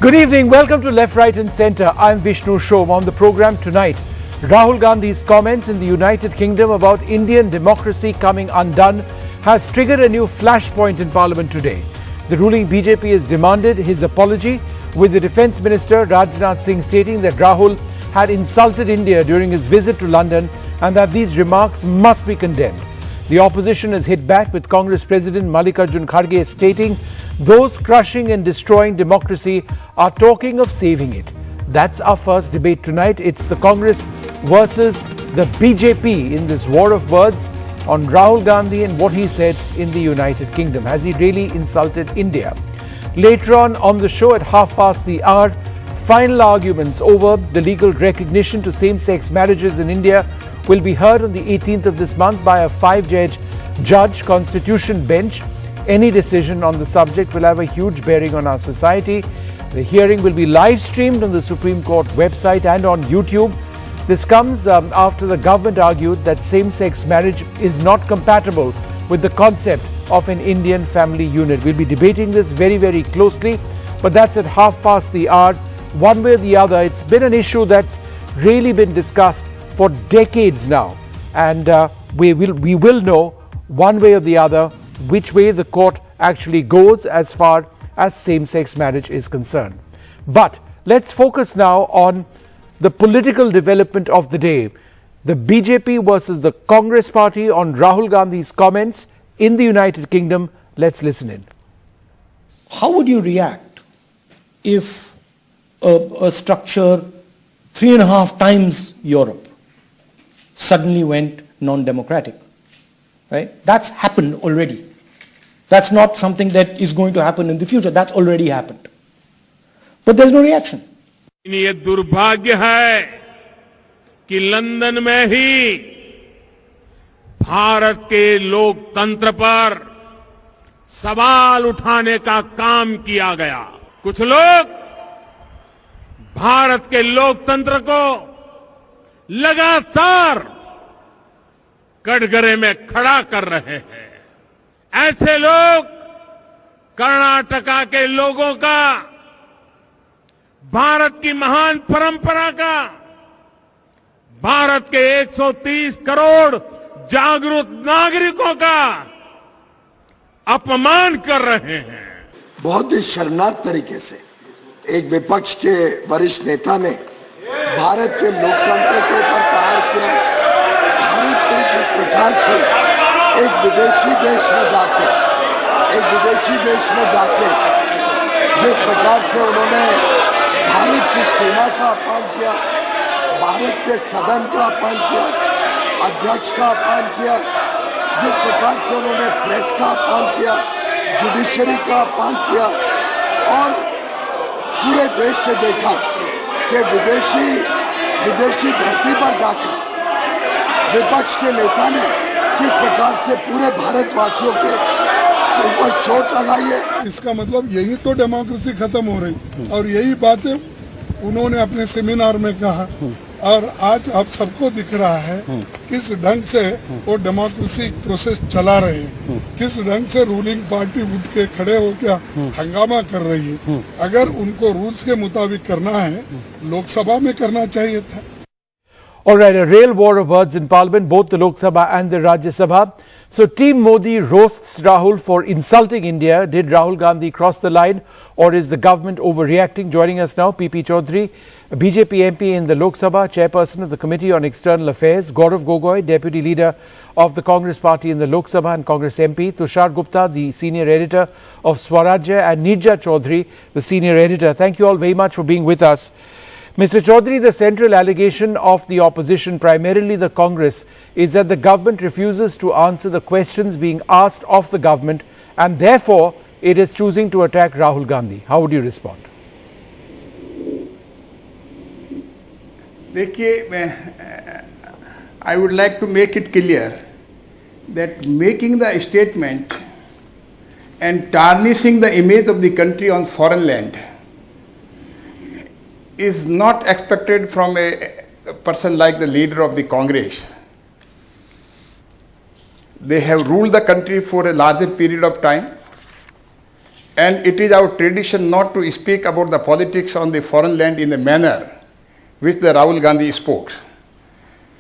Good evening. Welcome to Left, Right and Centre. I'm Vishnu Shom. On the programme tonight, Rahul Gandhi's comments in the United Kingdom about Indian democracy coming undone has triggered a new flashpoint in Parliament today. The ruling BJP has demanded his apology, with the Defence Minister Rajnath Singh stating that Rahul had insulted India during his visit to London and that these remarks must be condemned. The opposition has hit back, with Congress President Mallikarjun Kharge stating those crushing and destroying democracy are talking of saving it. That's our first debate tonight. It's the Congress versus the BJP in this war of words on Rahul Gandhi and what he said in the United Kingdom. Has he really insulted India? Later on the show at 1:30, final arguments over the legal recognition to same-sex marriages in India will be heard on the 18th of this month by a 5-judge constitution bench. Any decision on the subject will have a huge bearing on our society. The hearing will be live streamed on the Supreme Court website and on YouTube. This comes after the government argued that same-sex marriage is not compatible with the concept of an Indian family unit. We'll be debating this very, very closely, but that's at 1:30. One way or the other, it's been an issue that's really been discussed for decades now, and we will know one way or the other which way the court actually goes as far as same-sex marriage is concerned. But let's focus now on the political development of the day. The BJP versus the Congress party on Rahul Gandhi's comments in the United Kingdom. Let's listen in. How would you react if a structure 3.5 times Europe suddenly went non-democratic? Right? That's happened already. That's not something that is going to happen in the future. That's already happened. But there's no reaction. ये दुर्भाग्य है कि London में ही भारत के लोकतंत्र पर सवाल उठाने का काम किया गया। कुछ लोग भारत के लोकतंत्र को लगातार कटघरे में खड़ा कर रहे हैं। ऐसे लोग कर्नाटका के लोगों का, भारत की महान परंपरा का, भारत के 130 करोड़ जागरूक नागरिकों का अपमान कर रहे हैं। बहुत ही शर्मनाक तरीके से एक विपक्ष के वरिष्ठ नेता ने भारत के लोकतंत्र के ऊपर प्रहार किया। भारत में जिस प्रकार से एक विदेशी देश में जाके जिस प्रकार से उन्होंने भारत की सेना का अपमान किया, भारत के सदन का अपमान किया, अध्यक्ष का अपमान किया, जिस प्रकार से उन्होंने प्रेस का अपमान किया, जुडिशरी का अपमान किया, और पूरे देश ने देखा कि विदेशी धरती पर जाकर विपक्ष के नेता ने किस प्रकार से पूरे भारतवासियों के ऊपर चोट लगाई है। इसका मतलब यही तो डेमोक्रेसी खत्म हो रही, और यही बातें उन्होंने अपने सेमिनार में कहा, और आज आप सबको दिख रहा है किस ढंग से वो डेमोक्रेसी प्रोसेस चला रहे हैं, किस ढंग से रूलिंग पार्टी उठ के खड़े होकर हंगामा कर रही है। अगर उनको रूल्स के मुताबिक करना है, लोकसभा में करना चाहिए था। All right, a real war of words in Parliament, both the Lok Sabha and the Rajya Sabha. So Team Modi roasts Rahul for insulting India. Did Rahul Gandhi cross the line, or is the government overreacting? Joining us now, PP Chaudhary, BJP MP in the Lok Sabha, Chairperson of the Committee on External Affairs, Gaurav Gogoi, Deputy Leader of the Congress Party in the Lok Sabha and Congress MP, Tushar Gupta, the Senior Editor of Swarajya, and Nirja Chaudhary, the Senior Editor. Thank you all very much for being with us. Mr. Chaudhary, the central allegation of the opposition, primarily the Congress, is that the government refuses to answer the questions being asked of the government, and therefore it is choosing to attack Rahul Gandhi. How would you respond? I would like to make it clear that making the statement and tarnishing the image of the country on foreign land is not expected from a person like the leader of the Congress. They have ruled the country for a larger period of time, and it is our tradition not to speak about the politics on the foreign land in the manner which the Rahul Gandhi spoke.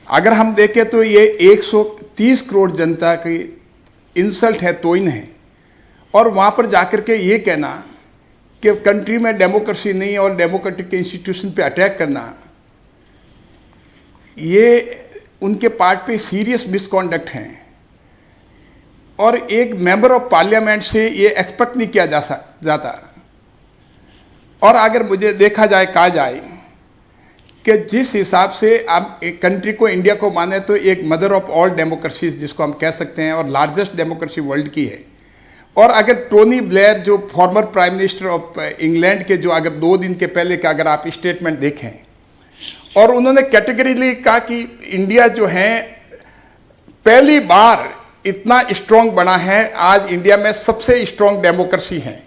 अगर हम देखें तो ये 130 करोड़ जनता की insult है, तोइन है, और वहाँ पर जाकर के ये कहना कि कंट्री में डेमोक्रेसी नहीं और डेमोक्रेटिक इंस्टीट्यूशन पे अटैक करना, ये उनके पार्ट पे सीरियस मिसकॉन्डक्ट हैं और एक मेंबर ऑफ पार्लियामेंट से ये एक्सपेक्ट नहीं किया जाता। और अगर मुझे देखा जाए, कहा जाए कि जिस हिसाब से आप एक कंट्री को, इंडिया को माने तो एक मदर ऑफ ऑल डेमोक्रेसीज जिसको हम कह सकते हैं और लार्जेस्ट डेमोक्रेसी वर्ल्ड की है, और अगर टोनी ब्लेयर जो former prime minister of England के, जो अगर 2 दिन के पहले का अगर आप स्टेटमेंट देखें, और उन्होंने कैटेगरीली कहा कि इंडिया जो है पहली बार इतना स्ट्रांग बना है, आज इंडिया में सबसे स्ट्रांग डेमोक्रेसी है।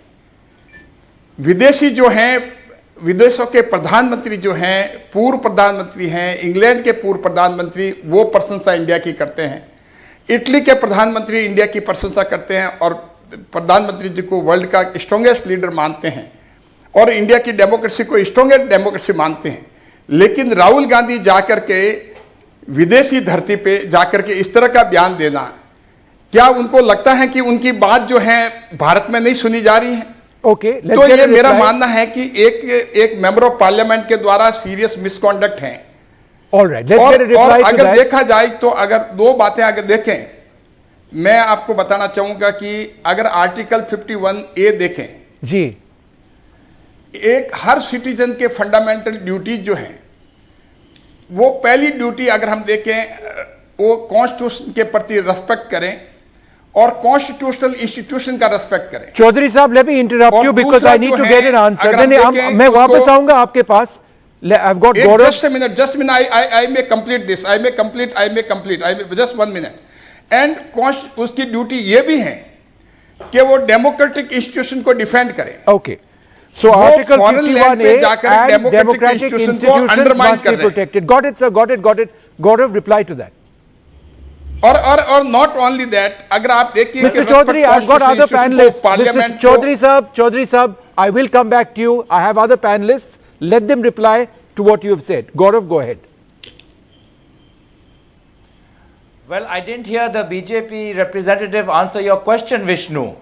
विदेशी जो हैं, विदेशों के प्रधानमंत्री जो हैं, पूर्व प्रधानमंत्री हैं, इंग्लैंड के पूर्व प्रधानमंत्री वो प्रशंसा इंडिया की करते हैं, इटली के प्रधानमंत्री इंडिया की प्रशंसा करते हैं और प्रधानमंत्री जी को वर्ल्ड का स्ट्रॉन्गेस्ट लीडर मानते हैं और इंडिया की डेमोक्रेसी को स्ट्रॉन्गेस्ट डेमोक्रेसी मानते हैं। लेकिन राहुल गांधी जाकर के विदेशी धरती पे जाकर के इस तरह का बयान देना, क्या उनको लगता है कि उनकी बात जो है भारत में नहीं सुनी जा रही है? ओके, तो ये मेरा मानना है कि एक मेंबर ऑफ पार्लियामेंट के द्वारा सीरियस मिसकॉन्डक्ट है। ऑलराइट, और अगर देखा जाए तो अगर 2 बातें अगर देखें, मैं आपको बताना चाहूंगा कि अगर आर्टिकल 51A देखें जी, एक हर सिटीजन के फंडामेंटल ड्यूटीज जो हैं, वो पहली ड्यूटी अगर हम देखें वो कॉन्स्टिट्यूशन के प्रति रेस्पेक्ट करें और कॉन्स्टिट्यूशनल इंस्टीट्यूशन का रेस्पेक्ट करें। चौधरी साहब, let me interrupt you because I need to get an answer. मैं वापस आऊंगा आपके पास। I've got Gaurav. Just a minute. I may complete this. I may complete. Just 1 minute. And उसकी ड्यूटी ये भी है कि वो डेमोक्रेटिक इंस्टीट्यूशन को डिफेंड करें। Okay. So Article 51A and democratic institutions must be protected. Got it, sir. Got it. Gaurav, reply to that. और not only that, अगर आप देखिए Mr. Chaudhary, I've got other panelists. Mr. Chaudhary Sahab, I will come back to you. I have other panelists. Let them reply to what you have said. Gaurav, go ahead. Well, I didn't hear the BJP representative answer your question, Vishnu.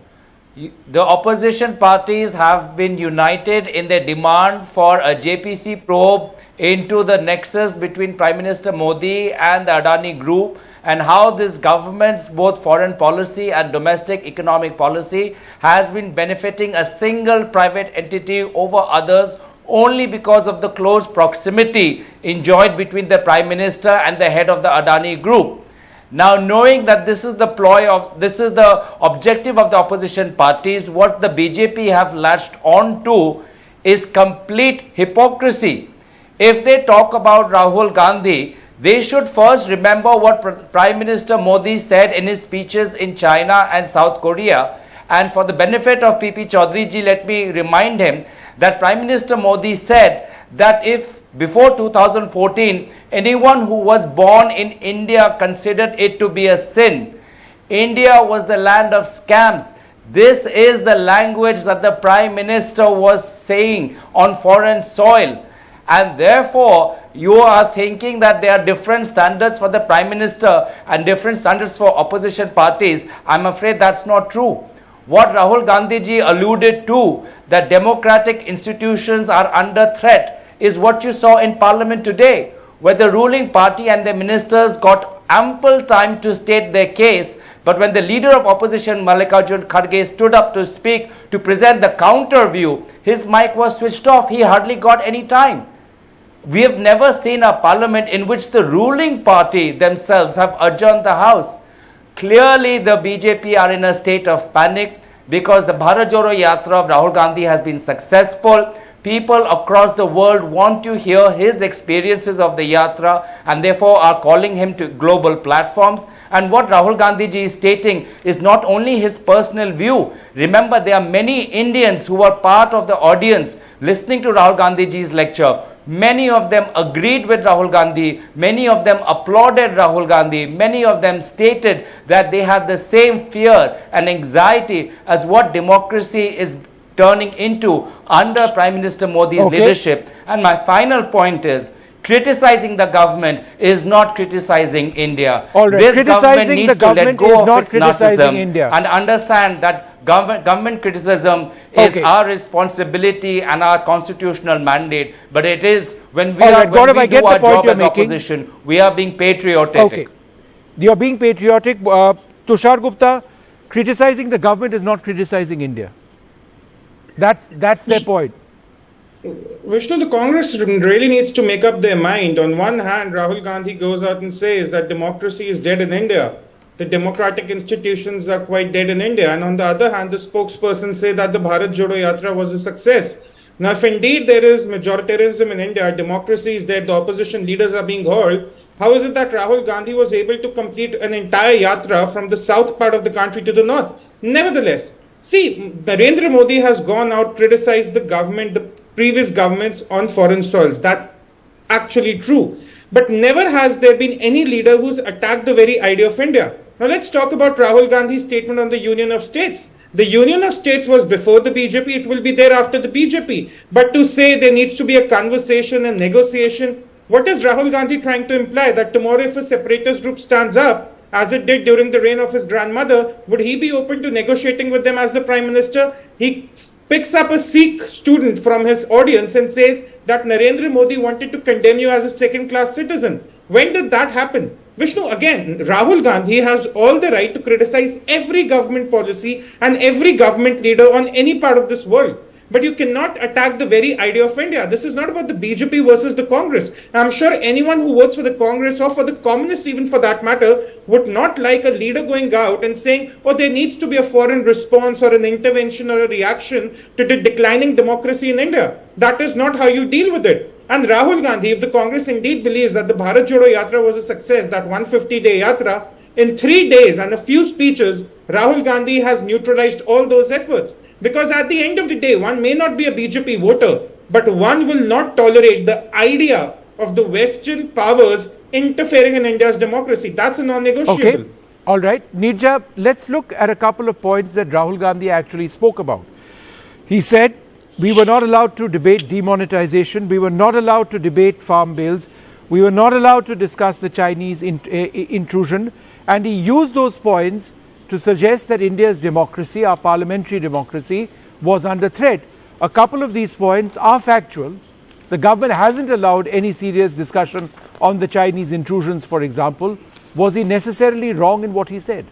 The opposition parties have been united in their demand for a JPC probe into the nexus between Prime Minister Modi and the Adani Group, and how this government's both foreign policy and domestic economic policy has been benefiting a single private entity over others only because of the close proximity enjoyed between the Prime Minister and the head of the Adani Group. Now, knowing that this is the objective of the opposition parties, what the BJP have latched on to is complete hypocrisy. If they talk about Rahul Gandhi, they should first remember what Prime Minister Modi said in his speeches in China and South Korea. And for the benefit of PP Chaudhary ji, let me remind him that Prime Minister Modi said that if before 2014, anyone who was born in India considered it to be a sin, India was the land of scams. This is the language that the Prime Minister was saying on foreign soil. And therefore, you are thinking that there are different standards for the Prime Minister and different standards for opposition parties. I'm afraid that's not true. What Rahul Gandhi ji alluded to, that democratic institutions are under threat, is what you saw in Parliament today, where the ruling party and the ministers got ample time to state their case. But when the leader of opposition, Mallikarjun Kharge, stood up to speak, to present the counter view, his mic was switched off. He hardly got any time. We have never seen a parliament in which the ruling party themselves have adjourned the house. Clearly, the BJP are in a state of panic because the Bharat Jodo Yatra of Rahul Gandhi has been successful. People across the world want to hear his experiences of the Yatra and therefore are calling him to global platforms. And what Rahul Gandhi ji is stating is not only his personal view. Remember, there are many Indians who were part of the audience listening to Rahul Gandhi ji's lecture. Many of them agreed with Rahul Gandhi. Many of them applauded Rahul Gandhi. Many of them stated that they have the same fear and anxiety as what democracy is turning into under Prime Minister Modi's leadership. And my final point is, criticizing the government is not criticizing India. All right. This government needs to let go of its narcissism India. and understand that government criticism is our responsibility and our constitutional mandate. But it is when we do our job as opposition, we are being patriotic. Okay. You are being patriotic. Tushar Gupta, criticizing the government is not criticizing India. That's their point. Vishnu, the Congress really needs to make up their mind. On one hand, Rahul Gandhi goes out and says that democracy is dead in India. The democratic institutions are quite dead in India. And on the other hand, the spokesperson say that the Bharat Jodo Yatra was a success. Now, if indeed there is majoritarianism in India, democracy is dead, the opposition leaders are being heard, how is it that Rahul Gandhi was able to complete an entire yatra from the south part of the country to the north? Nevertheless, see, Narendra Modi has gone out, criticized the government, the previous governments on foreign soils. That's actually true. But never has there been any leader who's attacked the very idea of India. Now let's talk about Rahul Gandhi's statement on the Union of States. The Union of States was before the BJP, it will be there after the BJP. But to say there needs to be a conversation and negotiation, what is Rahul Gandhi trying to imply? That tomorrow if a separatist group stands up, as it did during the reign of his grandmother, would he be open to negotiating with them as the Prime Minister? He picks up a Sikh student from his audience and says that Narendra Modi wanted to condemn you as a second-class citizen. When did that happen? Vishnu, again, Rahul Gandhi has all the right to criticize every government policy and every government leader on any part of this world. But you cannot attack the very idea of India. This is not about the BJP versus the Congress. I'm sure anyone who votes for the Congress or for the communists even for that matter would not like a leader going out and saying, oh, there needs to be a foreign response or an intervention or a reaction to the declining democracy in India. That is not how you deal with it. And Rahul Gandhi, if the Congress indeed believes that the Bharat Jodo Yatra was a success, that 150-day Yatra, in 3 days and a few speeches, Rahul Gandhi has neutralized all those efforts. Because at the end of the day, one may not be a BJP voter, but one will not tolerate the idea of the Western powers interfering in India's democracy. That's a non-negotiable. Okay. All right. Nirja, let's look at a couple of points that Rahul Gandhi actually spoke about. He said, we were not allowed to debate demonetization. We were not allowed to debate farm bills. We were not allowed to discuss the Chinese intrusion. And he used those points to suggest that India's democracy, our parliamentary democracy, was under threat. A couple of these points are factual. The government hasn't allowed any serious discussion on the Chinese intrusions, for example. Was he necessarily wrong in what he said?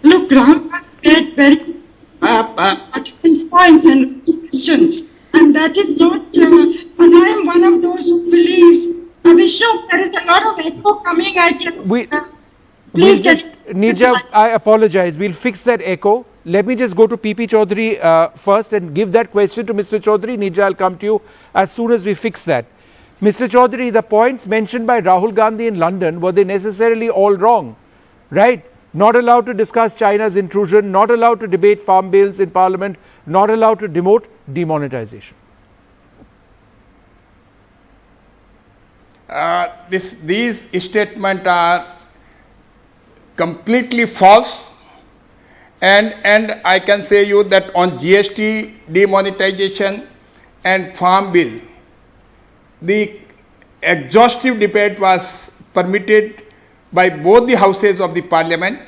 Look, Ram said very pertinent points and questions, and that is not, and I am one of those who believes, Vishnu, there is a lot of echo coming at you. Please Nirja, I apologize. We'll fix that echo. Let me just go to PP Chaudhary first and give that question to Mr. Chaudhary. Nirja, I'll come to you as soon as we fix that. Mr. Chaudhary, the points mentioned by Rahul Gandhi in London, were they necessarily all wrong? Right? Not allowed to discuss China's intrusion, not allowed to debate farm bills in Parliament, not allowed to demote demonetization. These statements are completely false, and I can say you that on GST demonetization and farm bill, the exhaustive debate was permitted by both the houses of the parliament,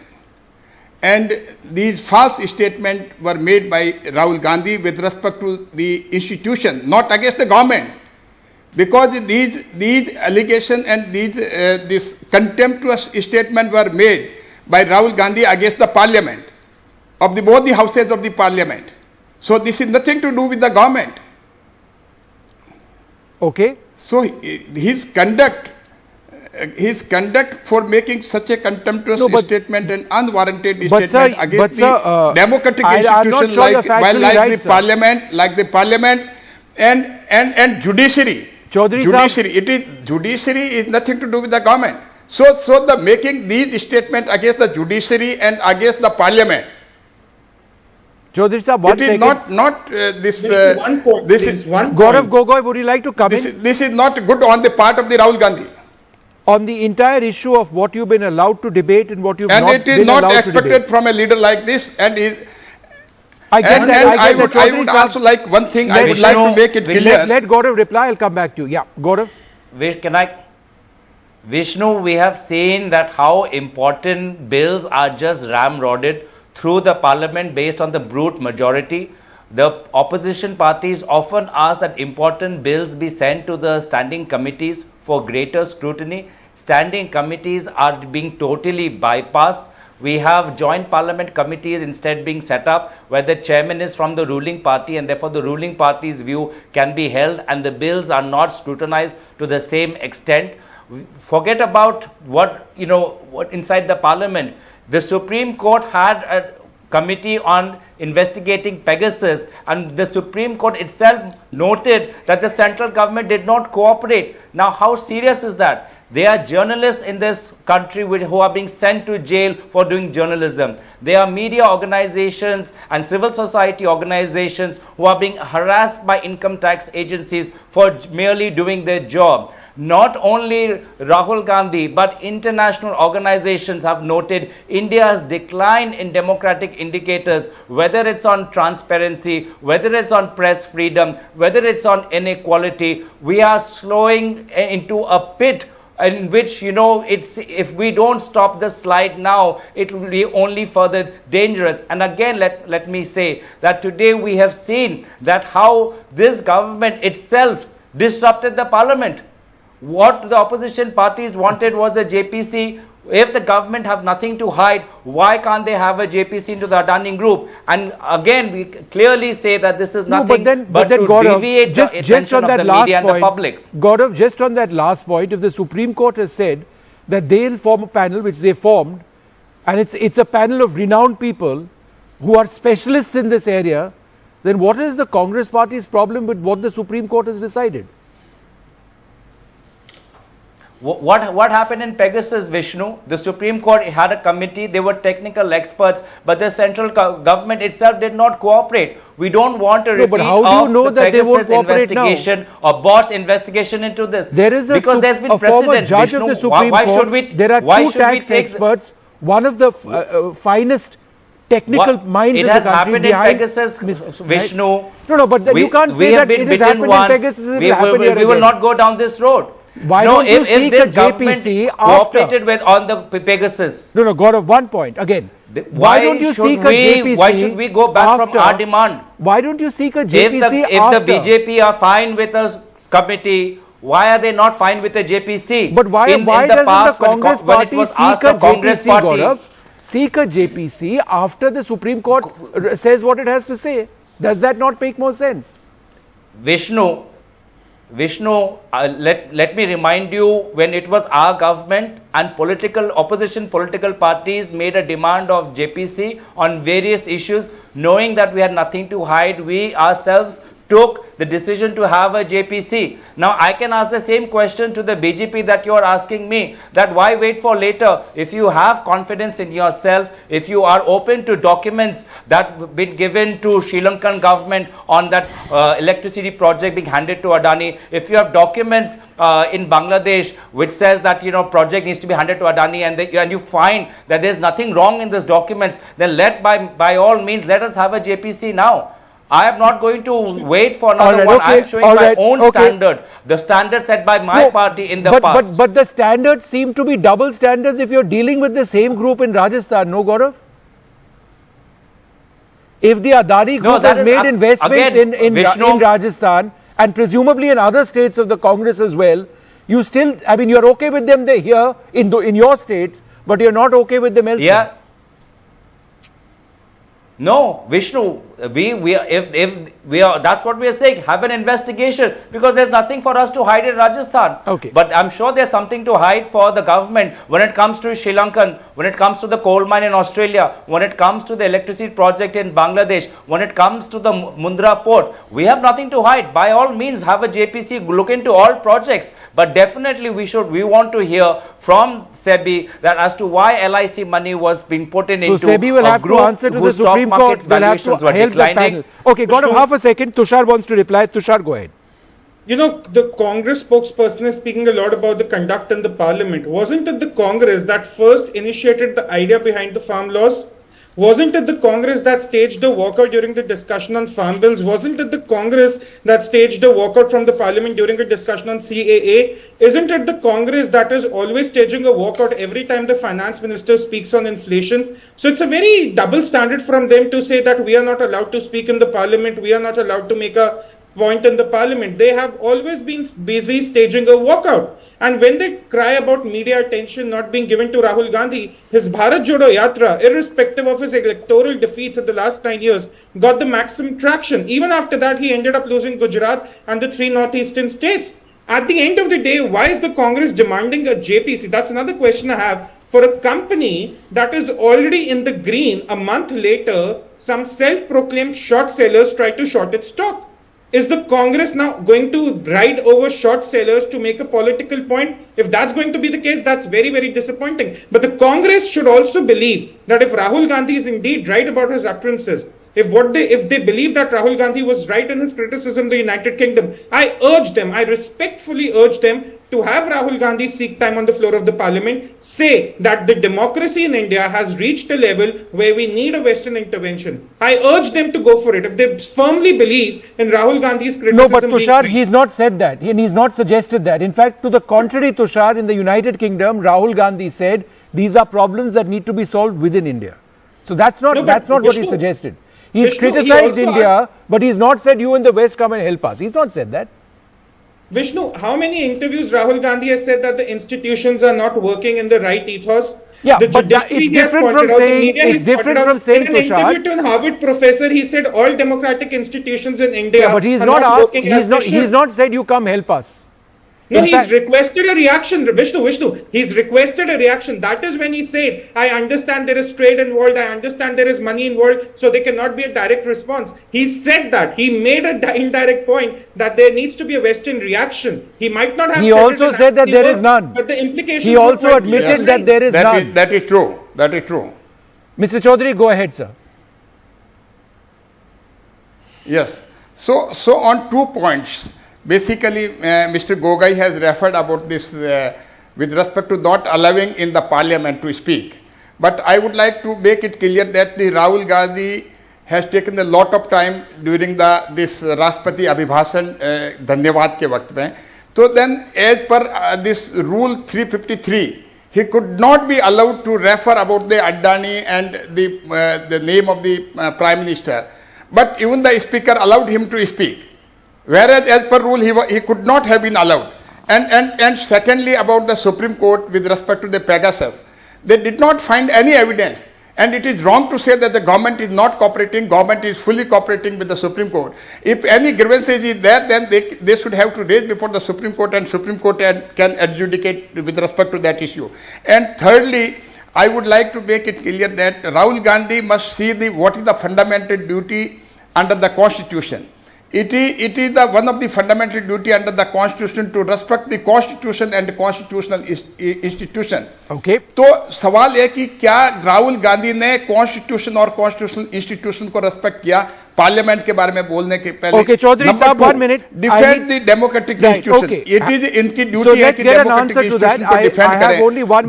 and these false statements were made by Rahul Gandhi with respect to the institution, not against the government. Because these allegations and this contemptuous statement were made by Rahul Gandhi against the parliament, of both the houses of the parliament. So this is nothing to do with the government. Okay. So his conduct for making such a contemptuous statement and unwarranted statement against the democratic institutions like the parliament and judiciary. Judiciary is nothing to do with the government. So the making these statements against the judiciary and against the parliament. Chaudhary Sahab, one second. Gaurav Gogoi, would you like to come in? This is not good on the part of the Rahul Gandhi. On the entire issue of what you've been allowed to debate and what you've not been allowed to debate. And it is not expected from a leader like this. And I get And, that. and I get that. I Chaudhary would Sahab, also like one thing, I Let would like to make it Vishnu, clear. let Gaurav reply. I'll come back to you. Yeah, Gaurav. Vishnu, we have seen that how important bills are just ramrodded through the parliament based on the brute majority. The opposition parties often ask that important bills be sent to the standing committees for greater scrutiny. Standing committees are being totally bypassed. We have joint parliament committees instead being set up where the chairman is from the ruling party and therefore the ruling party's view can be held and the bills are not scrutinized to the same extent. Forget about what inside the parliament. The Supreme Court had a committee on investigating Pegasus and the Supreme Court itself noted that the central government did not cooperate. Now how serious is that? There are journalists in this country who are being sent to jail for doing journalism. There are media organizations and civil society organizations who are being harassed by income tax agencies for merely doing their job. Not only Rahul Gandhi, but international organizations have noted India's decline in democratic indicators, whether it's on transparency, whether it's on press freedom, whether it's on inequality. We are slowing into a pit in which, if we don't stop the slide now, it will be only further dangerous. And again, let me say that today we have seen that how this government itself disrupted the parliament. What the opposition parties wanted was a JPC. If the government have nothing to hide, why can't they have a JPC into the Adani group? And again, we clearly say that this is nothing but to Gaurav, deviate the attention of the media and the public. Gaurav, just on that last point, if the Supreme Court has said that they'll form a panel, which they formed, and it's a panel of renowned people who are specialists in this area, then what is the Congress party's problem with what the Supreme Court has decided? What happened in Pegasus, Vishnu? The Supreme Court had a committee, they were technical experts, but the central government itself did not cooperate. We don't want a repeat but how do you know of the that they won't Pegasus cooperate investigation or Bosch investigation into this. There is because there's been a former precedent, judge Vishnu. of the Supreme Court. There are two tax experts, one of the finest technical minds in the country. It has happened in Pegasus, Vishnu. No, but you can't say that it has happened in Pegasus. We will not go down this road. Why don't you seek a JPC cooperated with on the Pegasus? No, Gaurav, one point again. Why don't you seek a JPC? Why should we go back from our demand? Why don't you seek a JPC if the BJP are fine with a committee, why are they not fine with a JPC? But why doesn't the Congress party seek a JPC, Gaurav? Seek a JPC after the Supreme Court says what it has to say. Does that not make more sense? Vishnu, let me remind you, when it was our government and opposition political parties made a demand of JPC on various issues, knowing that we had nothing to hide, we ourselves took the decision to have a JPC. Now I can ask the same question to the BJP that you are asking me, that why wait for later? If you have confidence in yourself, if you are open to documents that have been given to Sri Lankan government on that electricity project being handed to Adani, if you have documents in Bangladesh which says that project needs to be handed to Adani and you find that there is nothing wrong in these documents, then by all means let us have a JPC now. I am not going to wait for another one. I am showing my own standard. The standard set by my party in the past. But the standards seem to be double standards if you are dealing with the same group in Rajasthan, no, Gaurav? If the Adani group has made investments in Rajasthan and presumably in other states of the Congress as well, you still, you are okay with them here in your states, but you are not okay with them elsewhere. Yeah. No, Vishnu, if we are, that's what we are saying. Have an investigation, because there's nothing for us to hide in Rajasthan. Okay. But I'm sure there's something to hide for the government when it comes to Sri Lankan, when it comes to the coal mine in Australia, when it comes to the electricity project in Bangladesh, when it comes to the Mundra port. We have nothing to hide. By all means, have a JPC, look into all projects. But definitely we want to hear from SEBI that as to why LIC money was being put into so SEBI will have to answer to the Supreme Court. They'll have to help the panel. Okay, Gaurav, half a second. Tushar wants to reply. Tushar, go ahead. The Congress spokesperson is speaking a lot about the conduct in the parliament. Wasn't it the Congress that first initiated the idea behind the farm laws? Wasn't it the Congress that staged a walkout during the discussion on farm bills? Wasn't it the Congress that staged a walkout from the parliament during a discussion on CAA? Isn't it the Congress that is always staging a walkout every time the finance minister speaks on inflation? So it's a very double standard from them to say that we are not allowed to speak in the parliament, we are not allowed to make a point in the parliament. They have always been busy staging a walkout. And when they cry about media attention not being given to Rahul Gandhi, his Bharat Jodo Yatra, irrespective of his electoral defeats in the last 9 years, got the maximum traction. Even after that, he ended up losing Gujarat and the 3 northeastern states. At the end of the day, why is the Congress demanding a JPC? That's another question I have. For a company that is already in the green, a month later, some self-proclaimed short sellers try to short its stock. Is the Congress now going to ride over short sellers to make a political point? If that's going to be the case, that's very, very disappointing. But the Congress should also believe that if Rahul Gandhi is indeed right about his utterances, if they believe that Rahul Gandhi was right in his criticism of the United Kingdom, I respectfully urge them to have Rahul Gandhi seek time on the floor of the parliament, say that the democracy in India has reached a level where we need a Western intervention. I urge them to go for it. If they firmly believe in Rahul Gandhi's criticism. No, but Tushar, he's not said that. And he's not suggested that. In fact, to the contrary, Tushar, in the United Kingdom, Rahul Gandhi said these are problems that need to be solved within India. So that's not what he suggested. He's criticized India, but he's not said you in the West come and help us. He's not said that. Vishnu, how many interviews Rahul Gandhi has said that the institutions are not working in the right ethos? Yeah, but it's different from saying, in an interview to a Harvard professor, he said all democratic institutions in India. Yeah, but he's not said you come help us. No, he's requested a reaction, Vishnu. He's requested a reaction. That is when he said, I understand there is trade involved, I understand there is money involved, so there cannot be a direct response. He said that. He made an indirect point that there needs to be a Western reaction. He might not have He also said that there is none. But the implications. He also admitted that there is none. That is true. That is true. Mr. Chaudhary, go ahead, sir. Yes. So on 2 points. Basically, Mr. Gogai has referred about this with respect to not allowing in the parliament to speak. But I would like to make it clear that the Rahul Gandhi has taken a lot of time during this Rashtrapati Abhibhashan Dhanyavad ke waqt mein. So then, as per this rule 353, he could not be allowed to refer about the Adani and the name of the Prime Minister. But even the speaker allowed him to speak. Whereas as per rule he could not have been allowed. And secondly, about the Supreme Court with respect to the Pegasus, they did not find any evidence. And it is wrong to say that the government is not cooperating, government is fully cooperating with the Supreme Court. If any grievances is there, then they should have to raise before the Supreme Court, and Supreme Court can adjudicate with respect to that issue. And thirdly, I would like to make it clear that Rahul Gandhi must see what is the fundamental duty under the Constitution. It is one of the fundamental duty under the Constitution to respect the Constitution and the constitutional institution. Okay. तो सवाल है कि क्या राहुल गांधी ने constitution और constitutional institution को respect किया parliament के बारे में बोलने के पहले? Okay, चौधरी साहब, 1 minute. Defend the democratic institution. It is इनकी ड्यूटी है कि डेमोक्रेटिक इंस्टीट्यूशन को डिफेंड करें,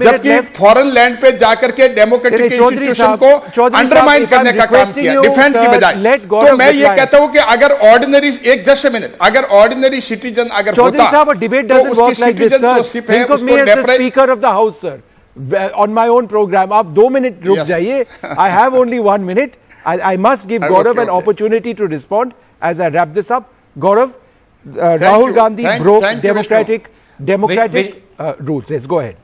जबकि फॉरेन लैंड पे जाकर के डेमोक्रेटिक इंस्टीट्यूशन को अंडरमाइन करने का काम किया डिफेंड की बजाय. तो मैं ये कहता हूँ कि अगर ऑर्डिनरी अगर ऑर्डिनरी सिटीजन अगर चौधरी साहब, a debate doesn't work like this, sir. Think of me as the Speaker of the House, sir. On my own program, आप 2 minute रुक जाइए. I have only 1 minute. I must give Gaurav an opportunity to respond as I wrap this up. Gaurav, Rahul Gandhi broke democratic rules. Let's go ahead.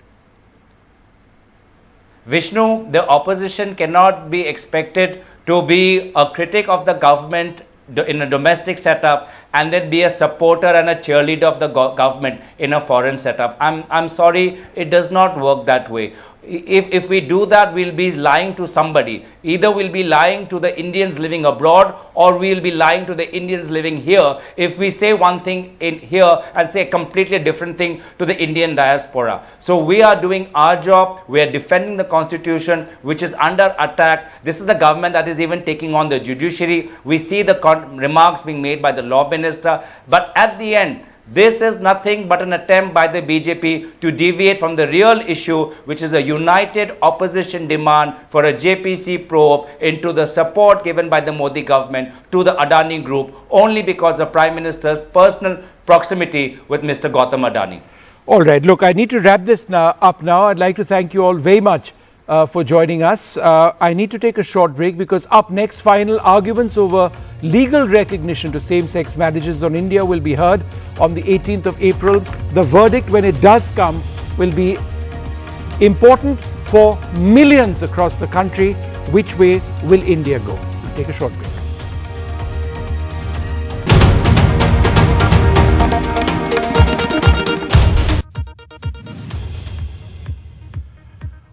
Vishnu, the opposition cannot be expected to be a critic of the government in a domestic setup and then be a supporter and a cheerleader of the government in a foreign setup. I'm sorry, it does not work that way. If we do that, we'll be lying to somebody. Either we'll be lying to the Indians living abroad, or we'll be lying to the Indians living here if we say one thing in here and say a completely different thing to the Indian diaspora. So we are doing our job. We are defending the constitution, which is under attack. This is the government that is even taking on the judiciary. We see the remarks being made by the law minister. But at the end, This is nothing but an attempt by the BJP to deviate from the real issue, which is a united opposition demand for a JPC probe into the support given by the Modi government to the Adani Group only because of Prime Minister's personal proximity with Mr. Gautam Adani. All right, look, I need to wrap this up now. I'd like to thank you all very much for joining us. I need to take a short break because up next, final arguments over legal recognition to same-sex marriages on India will be heard on the 18th of April. The verdict, when it does come, will be important for millions across the country. Which way will India go? We'll take a short break.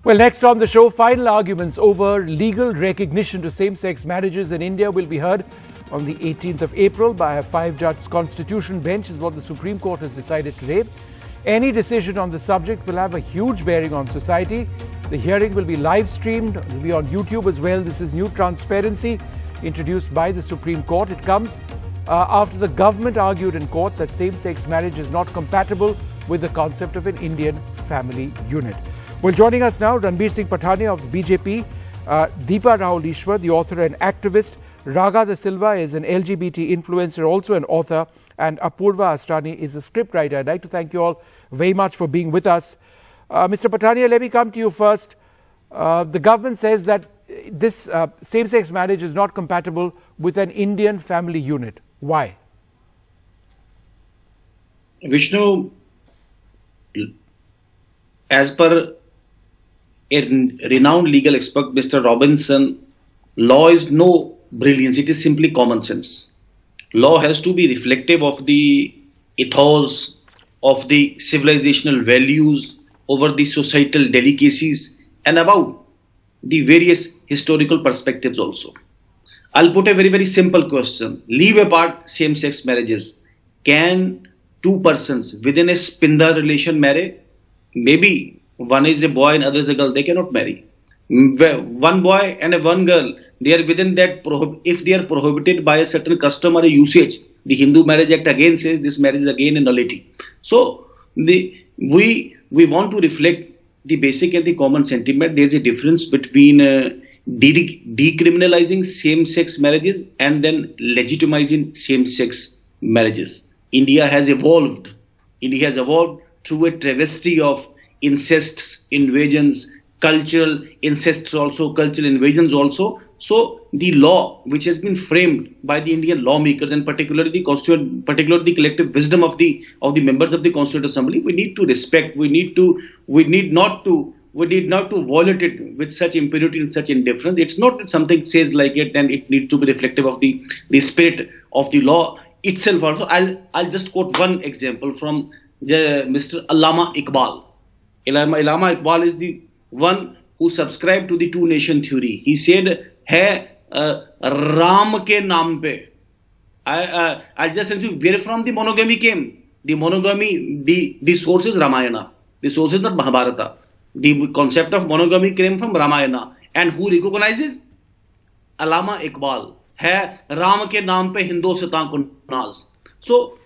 Well, next on the show, final arguments over legal recognition to same-sex marriages in India will be heard on the 18th of April by a 5-judge constitution bench, is what the Supreme Court has decided today. Any decision on the subject will have a huge bearing on society. The hearing will be live streamed, it will be on YouTube as well. This is new transparency introduced by the Supreme Court. It comes after the government argued in court that same-sex marriage is not compatible with the concept of an Indian family unit. Well, joining us now, Ranbir Singh Pathania of the BJP, Deepa Rahul Ishwar, the author and activist, Raga De Silva is an LGBT influencer, also an author, and Apurva Astani is a scriptwriter. I'd like to thank you all very much for being with us. Mr. Pathania, let me come to you first. The government says that this same-sex marriage is not compatible with an Indian family unit. Why? Vishnu, as per a renowned legal expert, Mr. Robinson, law is no brilliance, it is simply common sense. Law has to be reflective of the ethos, of the civilizational values, over the societal delicacies, and about the various historical perspectives also. I'll put a very, very simple question. Leave apart same-sex marriages. Can two persons within a spinda relation marry? Maybe one is a boy and other is a girl, they cannot marry. One boy and one girl, they are within that, if they are prohibited by a certain custom or a usage, the Hindu Marriage Act again says this marriage is again a nullity. So we want to reflect the basic and the common sentiment. There is a difference between decriminalizing same-sex marriages and then legitimizing same-sex marriages. India has evolved through a travesty of incests, invasions, cultural incests also, cultural invasions also. So the law which has been framed by the Indian lawmakers and particularly the collective wisdom of the members of the Constituent Assembly, we need to respect. We need not to violate it with such impunity and such indifference. It's not that something says like it, and it needs to be reflective of the spirit of the law itself. Also, I'll just quote one example from Mr. Allama Iqbal. Allama Iqbal is the one who subscribed to the two-nation theory. He said, "Hai Ram ke naam pe." I'll just tell you where from the monogamy came. The monogamy, the source is Ramayana. The source is not Mahabharata. The concept of monogamy came from Ramayana. And who recognizes? Allama Iqbal. Hai Ram ke naam pe Hindostan ko naaz. So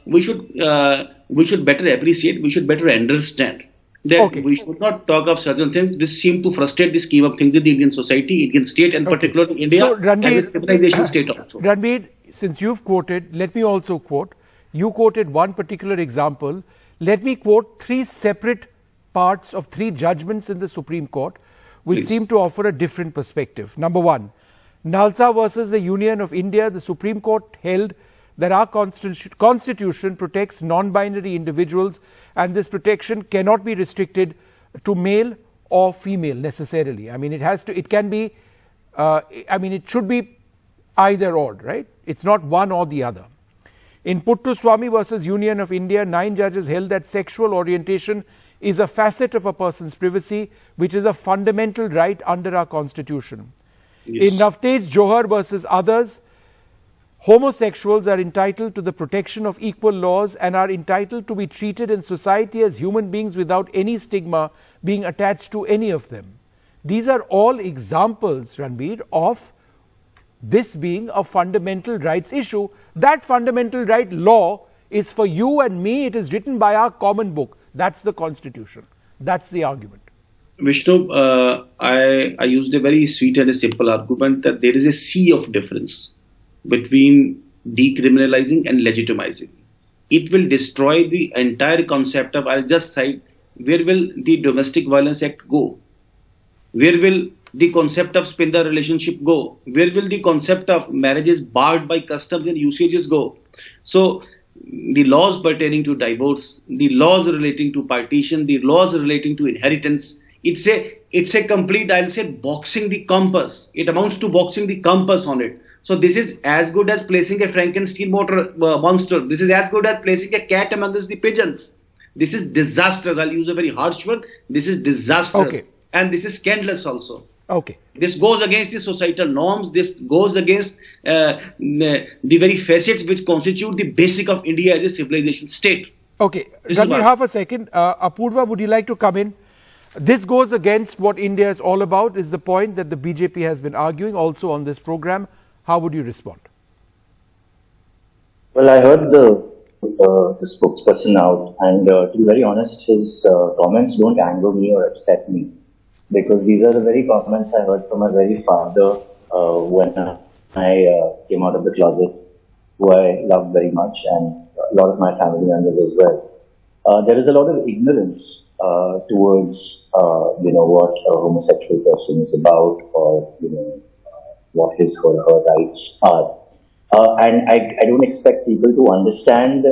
we should better appreciate, we should better understand that we should not talk of certain things. This seems to frustrate the scheme of things in the Indian society, Indian state, and particularly India as a civilization state also. Ranbir, since you've quoted, let me also quote. You quoted one particular example. Let me quote three separate parts of three judgments in the Supreme Court, which seem to offer a different perspective. Number one, Nalsa versus the Union of India, the Supreme Court held that our constitution protects non-binary individuals, and this protection cannot be restricted to male or female necessarily. I mean, it can be, it should be either or, right? It's not one or the other. In Puttuswamy versus Union of India, 9 judges held that sexual orientation is a facet of a person's privacy, which is a fundamental right under our constitution. Yes. In Navtej Johar versus others, homosexuals are entitled to the protection of equal laws and are entitled to be treated in society as human beings without any stigma being attached to any of them. These are all examples, Ranbir, of this being a fundamental rights issue. That fundamental right law is for you and me. It is written by our common book. That's the constitution. That's the argument. Vishnu, I used a very sweet and a simple argument that there is a sea of difference between decriminalizing and legitimizing. It will destroy the entire concept of, I'll just cite, where will the Domestic Violence Act go? Where will the concept of spinner relationship go? Where will the concept of marriages barred by customs and usages go? So the laws pertaining to divorce, the laws relating to partition, the laws relating to inheritance, it's a complete, I'll say, boxing the compass. It amounts to boxing the compass on it. So this is as good as placing a Frankenstein monster. This is as good as placing a cat amongst the pigeons. This is disastrous. I'll use a very harsh word. This is disastrous. Okay. And this is scandalous also. Okay. This goes against the societal norms. This goes against the very facets which constitute the basic of India as a civilization state. Okay. Ranveer, half a second. Apurva, would you like to come in? This goes against what India is all about, is the point that the BJP has been arguing also on this program. How would you respond? Well, I heard the spokesperson out, and to be very honest, his comments don't anger me or upset me, because these are the very comments I heard from my very father when I came out of the closet, who I loved very much, and a lot of my family members as well. There is a lot of ignorance towards what a homosexual person is about, or what his or her rights are. And I don't expect people to understand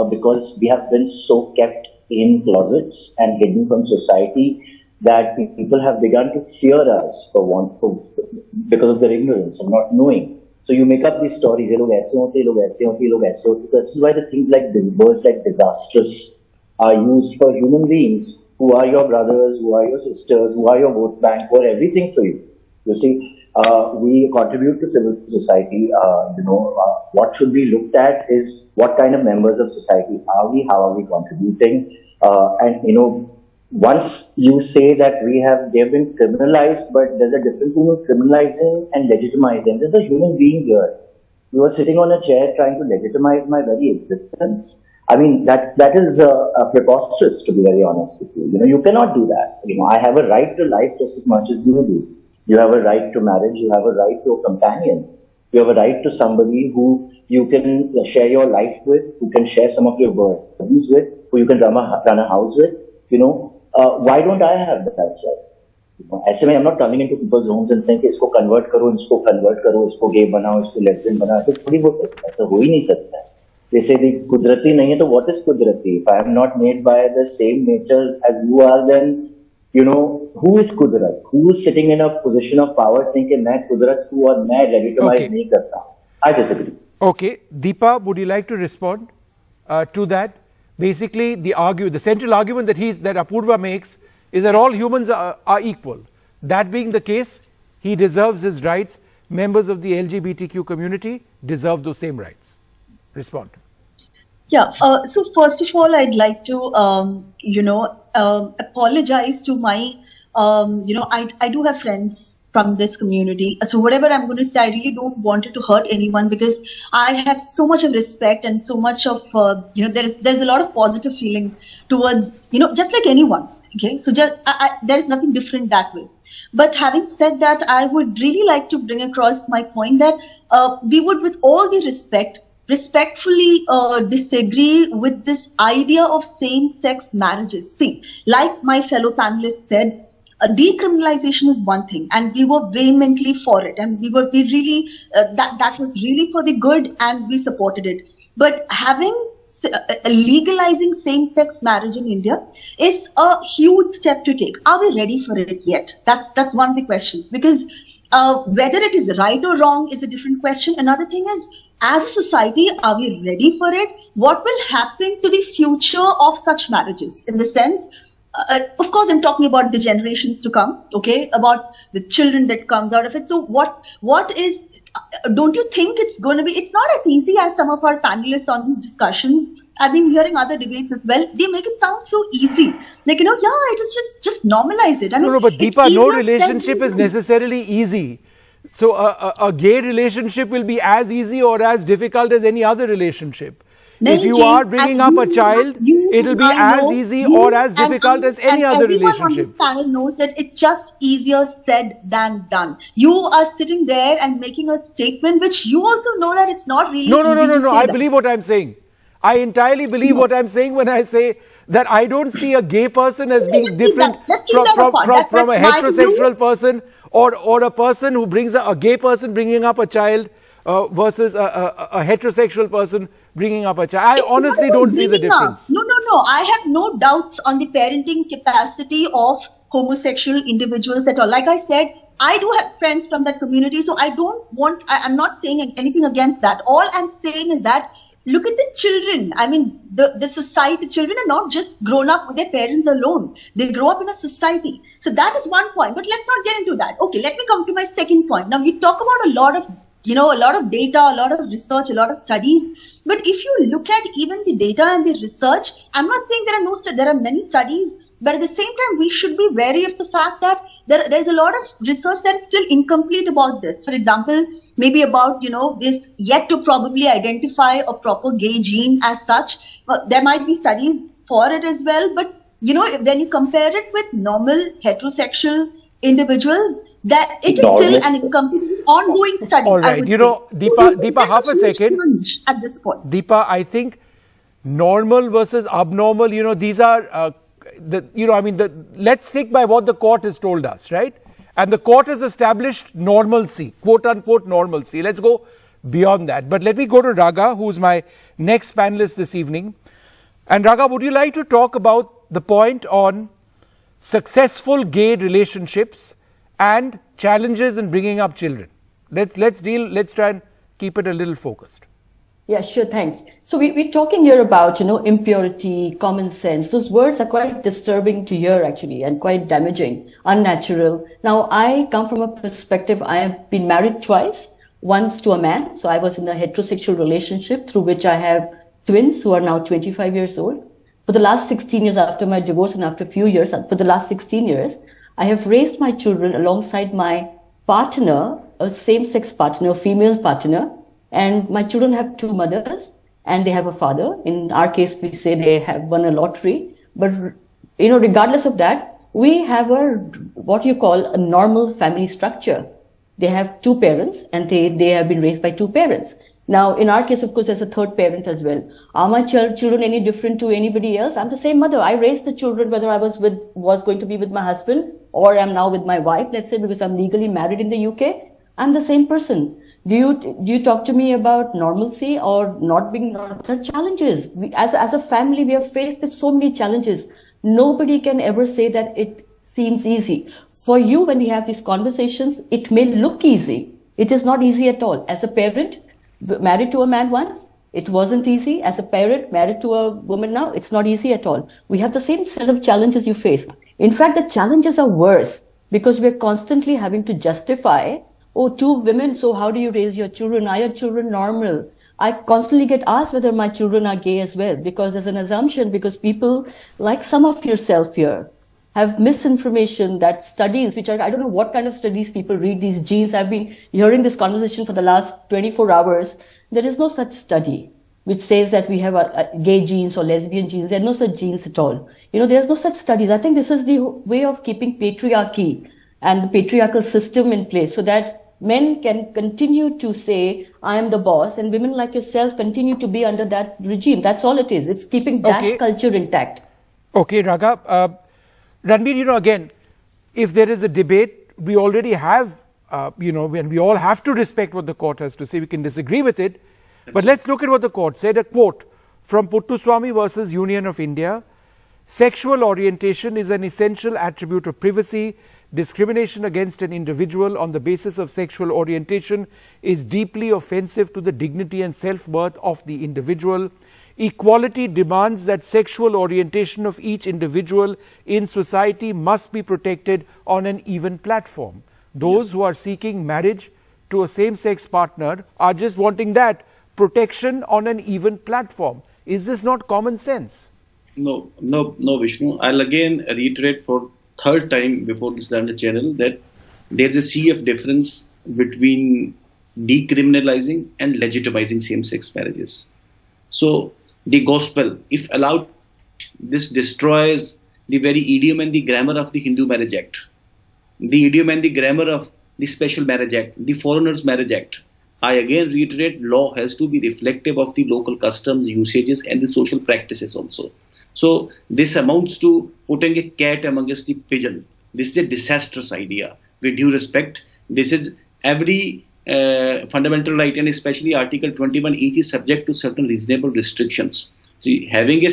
because we have been so kept in closets and hidden from society that people have begun to fear us because of their ignorance and not knowing. So you make up these stories, ye log aise hote, ye log aise hote, ye log aise hote. This is why the things like words like disastrous are used for human beings who are your brothers, who are your sisters, who are your vote bank, who are everything for you. You see, we contribute to civil society. What should be looked at is what kind of members of society are we, how are we contributing, and once you say that they've been criminalized, but there's a difference between criminalizing and legitimizing. There's a human being here. You are sitting on a chair trying to legitimize my very existence. I mean, that is preposterous, to be very honest with you. You cannot do that. I have a right to life just as much as you do. You have a right to marriage. You have a right to a companion. You have a right to somebody who you can share your life with, who can share some of your burdens with, who you can run a house with. Why don't I have that right? ऐसे में I'm not coming into people's homes and saying कि इसको convert करो, इसको convert करो, इसको gay बनाओ, इसको lesbian बनाओ. ऐसे थोड़ी हो सकता है. ऐसा हो ही नहीं सकता है. जैसे कि कुदरती नहीं है तो what is कुदरती? If I am not made by the same nature as you are, then who is Kudrat? Who is sitting in a position of power saying कि मैं कुदरत हूँ और मैं legitimize नहीं करता? I disagree. Okay, Deepa, would you like to respond to that? Basically, the central argument that Apurva makes is that all humans are equal. That being the case, he deserves his rights. Members of the LGBTQ community deserve those same rights. Respond. Yeah. So first of all, I'd like to, apologize to my, I do have friends from this community. So whatever I'm going to say, I really don't want it to hurt anyone, because I have so much of respect and so much of, there's a lot of positive feeling towards, just like anyone. Okay. So there is nothing different that way. But having said that, I would really like to bring across my point that we would, with all the respectfully disagree with this idea of same-sex marriages. See, like my fellow panelists said, decriminalization is one thing, and we were vehemently for it, and we really that was really for the good, and we supported it. But legalizing same-sex marriage in India is a huge step to take. Are we ready for it yet? That's one of the questions, because whether it is right or wrong is a different question. Another thing is, as a society, are we ready for it? What will happen to the future of such marriages? In the sense, of course, I'm talking about the generations to come, okay, about the children that comes out of it. So what is, don't you think it's going to be, it's not as easy as some of our panelists on these discussions. I've been hearing other debates as well. They make it sound so easy. Like, it is just normalize it. I mean, no, but Deepa, no relationship is necessarily easy. So a gay relationship will be as easy or as difficult as any other relationship. If you are bringing up a child, it'll be as easy or as difficult as any other relationship. Everyone on this panel knows that it's just easier said than done. You are sitting there and making a statement which you also know that it's not really No. I believe what I'm saying. I entirely believe what I'm saying when I say that I don't see a gay person as being different from a heterosexual person or a person who brings a gay person bringing up a child versus a heterosexual person bringing up a child. I honestly don't see the difference. No. I have no doubts on the parenting capacity of homosexual individuals at all. Like I said, I do have friends from that community, so I'm not saying anything against that. All I'm saying is that look at the children. I mean, the society, children are not just grown up with their parents alone. They grow up in a society. So that is one point. But let's not get into that. Okay, let me come to my second point. Now, we talk about a lot of data, a lot of research, a lot of studies. But if you look at even the data and the research, I'm not saying there are many studies, but at the same time, we should be wary of the fact that there's a lot of research that is still incomplete about this. For example, maybe about, this yet to probably identify a proper gay gene as such. There might be studies for it as well. But, when you compare it with normal heterosexual individuals, that it is still an incomplete ongoing study. All right. Deepa, half a second. At this point. Deepa, I think normal versus abnormal, these are... let's stick by what the court has told us, right? And the court has established normalcy, quote unquote normalcy. Let's go beyond that. But let me go to Raga, who's my next panelist this evening. And Raga, would you like to talk about the point on successful gay relationships and challenges in bringing up children? Let's try and keep it a little focused. Yeah, sure. Thanks. So we're talking here about, impurity, common sense. Those words are quite disturbing to hear actually and quite damaging, unnatural. Now, I come from a perspective, I have been married twice, once to a man. So I was in a heterosexual relationship through which I have twins who are now 25 years old. For the last 16 years after my divorce and after a few years, for the last 16 years, I have raised my children alongside my partner, a same-sex partner, a female partner. And my children have two mothers and they have a father. In our case, we say they have won a lottery. But, regardless of that, we have what you call a normal family structure. They have two parents and they have been raised by two parents. Now, in our case, of course, there's a third parent as well. Are my children any different to anybody else? I'm the same mother. I raised the children whether I was going to be with my husband or I'm now with my wife, let's say, because I'm legally married in the UK. I'm the same person. Do you talk to me about normalcy or not being normal? There are challenges. As a family, we are faced with so many challenges. Nobody can ever say that it seems easy. For you, when we have these conversations, it may look easy. It is not easy at all. As a parent, married to a man once, it wasn't easy. As a parent, married to a woman now, it's not easy at all. We have the same set of challenges you face. In fact, the challenges are worse because we're constantly having to justify, oh, two women, so how do you raise your children? Are your children normal? I constantly get asked whether my children are gay as well, because there's an assumption, because people, like some of yourself here, have misinformation that studies, which I don't know what kind of studies people read, these genes. I've been hearing this conversation for the last 24 hours. There is no such study which says that we have a gay genes or lesbian genes. There are no such genes at all. There's no such studies. I think this is the way of keeping patriarchy and the patriarchal system in place so that men can continue to say, I am the boss, and women like yourself continue to be under that regime. That's all it is. It's keeping that culture intact. Okay, Raga. Ranbir, again, if there is a debate, we already have, and we all have to respect what the court has to say. We can disagree with it. But let's look at what the court said. A quote from Puttuswamy versus Union of India. Sexual orientation is an essential attribute of privacy. Discrimination against an individual on the basis of sexual orientation is deeply offensive to the dignity and self-worth of the individual. Equality demands that sexual orientation of each individual in society must be protected on an even platform. Those who are seeking marriage to a same-sex partner are just wanting that protection on an even platform. Is this not common sense? No, Vishnu. I'll again reiterate for third time before this learned channel that there's a sea of difference between decriminalizing and legitimizing same-sex marriages. So the gospel. If allowed, this destroys the very idiom and the grammar of the Hindu Marriage Act, the idiom and the grammar of the Special Marriage Act, the Foreigners Marriage Act. I again reiterate, law has to be reflective of the local customs, usages and the social practices also. So this amounts to putting a cat amongst the pigeon. This is a disastrous idea. With due respect, this is every fundamental right, and especially Article 21 each is subject to certain reasonable restrictions. So having a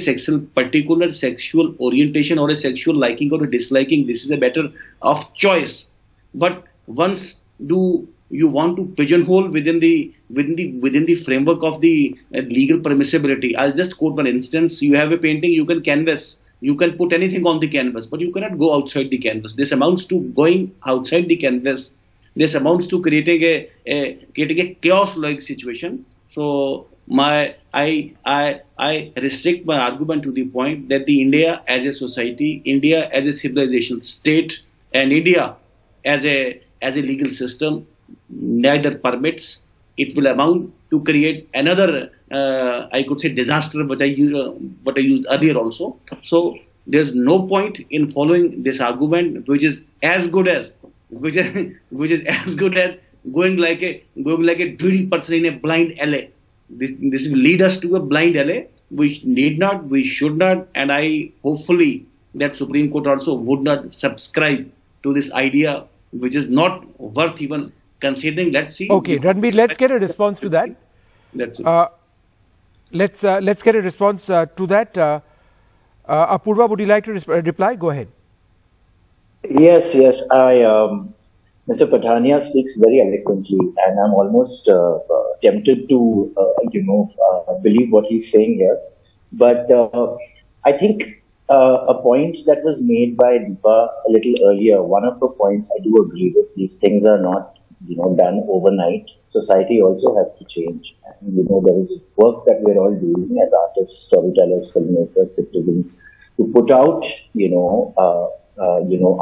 particular sexual orientation or a sexual liking or a disliking, this is a matter of choice. But once do you want to pigeonhole within the framework of the legal permissibility? I'll just quote one instance. You have a painting, you can canvas, you can put anything on the canvas, but you cannot go outside the canvas. This amounts to going outside the canvas. This amounts to creating a chaos-like situation. So I restrict my argument to the point that the India as a society, India as a civilization state, and India as a legal system neither permits. It will amount to create another, I could say, disaster, but I used earlier also. So there's no point in following this argument, which is as good as going like a greedy person in a blind alley. This will lead us to a blind alley. We need not, we should not, and I hopefully that Supreme Court also would not subscribe to this idea, which is not worth even considering. Let's see. Okay, Ranbir, let's get a response to that. That's it. Let's get a response to that. Apurva, would you like to reply? Go ahead. Yes. Mr. Pathania speaks very eloquently, and I'm almost tempted to, believe what he's saying here. But I think a point that was made by Deepa a little earlier, one of the points I do agree with. These things are not, done overnight. Society also has to change. And, there is work that we're all doing as artists, storytellers, filmmakers, citizens, to put out,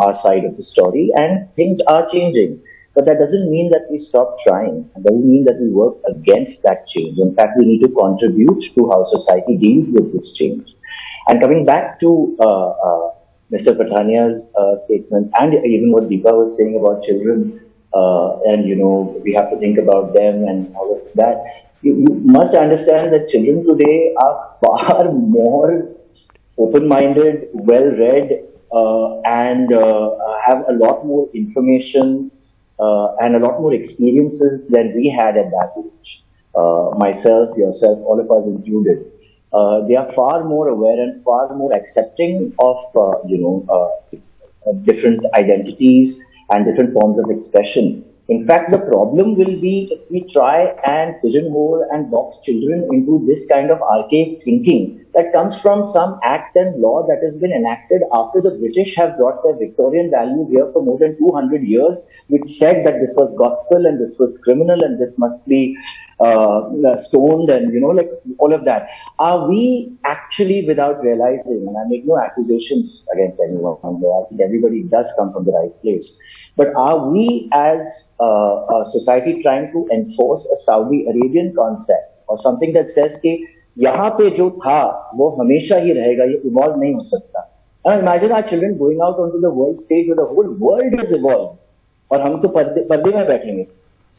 our side of the story, and things are changing. But that doesn't mean that we stop trying. It doesn't mean that we work against that change. In fact, we need to contribute to how society deals with this change. And coming back to Mr. Pathania's statements, and even what Deepa was saying about children, and we have to think about them and all of that. You must understand that children today are far more open-minded, well-read, and have a lot more information and a lot more experiences than we had at that age. Myself, yourself, all of us included. They are far more aware and far more accepting of, different identities and different forms of expression. In fact, the problem will be if we try and pigeonhole and box children into this kind of archaic thinking that comes from some act and law that has been enacted after the British have brought their Victorian values here for more than 200 years, which said that this was gospel and this was criminal and this must be stoned and, all of that. Are we actually, without realizing, and I make no accusations against anyone from there, I think everybody does come from the right place, but are we as a society trying to enforce a Saudi Arabian concept or something that says कि यहाँ पे जो था वो हमेशा ही रहेगा, ये evolve नहीं हो सकता? And imagine our children going out onto the world stage where the whole world is evolved, और हम तो पर्दे में बैठेंगे.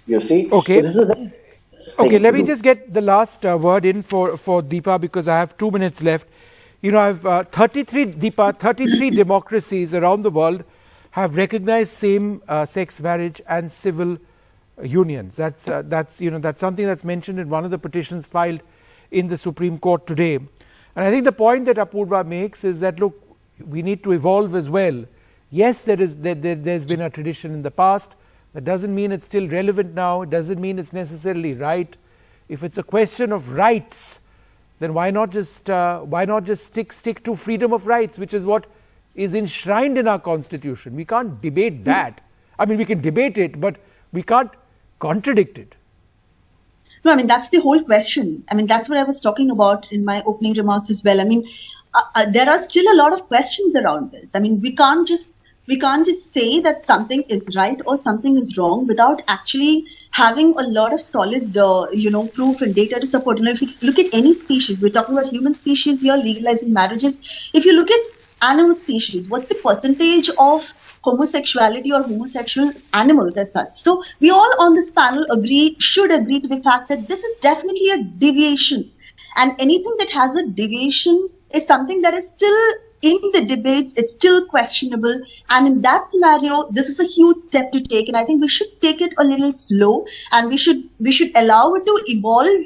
You see? Okay. So this is very Okay, let me just get the last word in for Deepa, because I have 2 minutes left. I've 33 democracies around the world have recognized same-sex marriage and civil unions. That's something that's mentioned in one of the petitions filed in the Supreme Court today. And I think the point that Apurva makes is that, look, we need to evolve as well. Yes, there's been a tradition in the past. That doesn't mean it's still relevant now. It doesn't mean it's necessarily right. If it's a question of rights, then why not just stick to freedom of rights, which is what is enshrined in our constitution. We can't debate that. I mean, we can debate it, but we can't contradict it. No, I mean, that's the whole question. I mean, that's what I was talking about in my opening remarks as well. I mean, there are still a lot of questions around this. I mean, we can't just We can't just say that something is right or something is wrong without actually having a lot of solid, proof and data to support. And if you look at any species, we're talking about human species here, legalizing marriages. If you look at animal species, what's the percentage of homosexuality or homosexual animals as such? So we all on this panel should agree to the fact that this is definitely a deviation. And anything that has a deviation is something that is still in the debates, it's still questionable. And in that scenario, this is a huge step to take. And I think we should take it a little slow, and we should allow it to evolve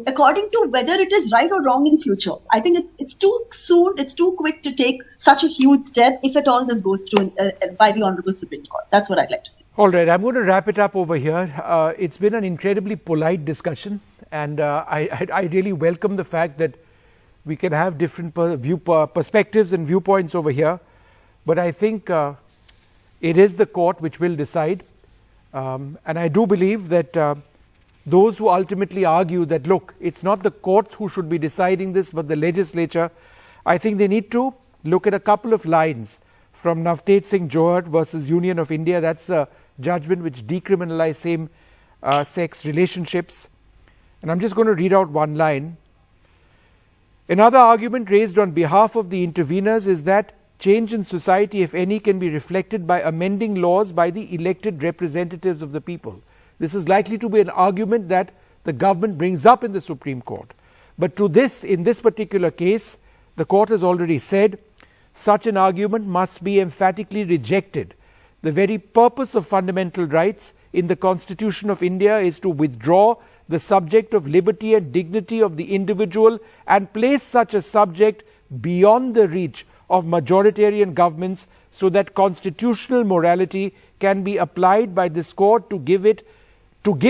according to whether it is right or wrong in future. I think it's too soon, it's too quick to take such a huge step if at all this goes through by the Honorable Supreme Court. That's what I'd like to say. All right, I'm going to wrap it up over here. It's been an incredibly polite discussion, and I really welcome the fact that we can have different perspectives and viewpoints over here. But I think it is the court which will decide. And I do believe that those who ultimately argue that, look, it's not the courts who should be deciding this, but the legislature, I think they need to look at a couple of lines from Navtej Singh Johar versus Union of India. That's a judgment which decriminalized same-sex relationships. And I'm just going to read out one line. Another argument raised on behalf of the interveners is that change in society, if any, can be reflected by amending laws by the elected representatives of the people. This is likely to be an argument that the government brings up in the Supreme Court. But in this particular case, the court has already said such an argument must be emphatically rejected. The very purpose of fundamental rights in the Constitution of India is to withdraw the subject of liberty and dignity of the individual and place such a subject beyond the reach of majoritarian governments so that constitutional morality can be applied by this court to give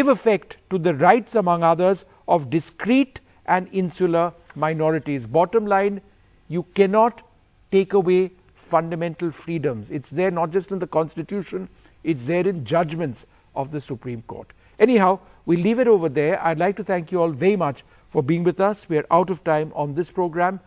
effect to the rights, among others, of discrete and insular minorities. Bottom line, you cannot take away fundamental freedoms. It's there not just in the Constitution, it's there in judgments of the Supreme Court. Anyhow, we'll leave it over there. I'd like to thank you all very much for being with us. We are out of time on this program.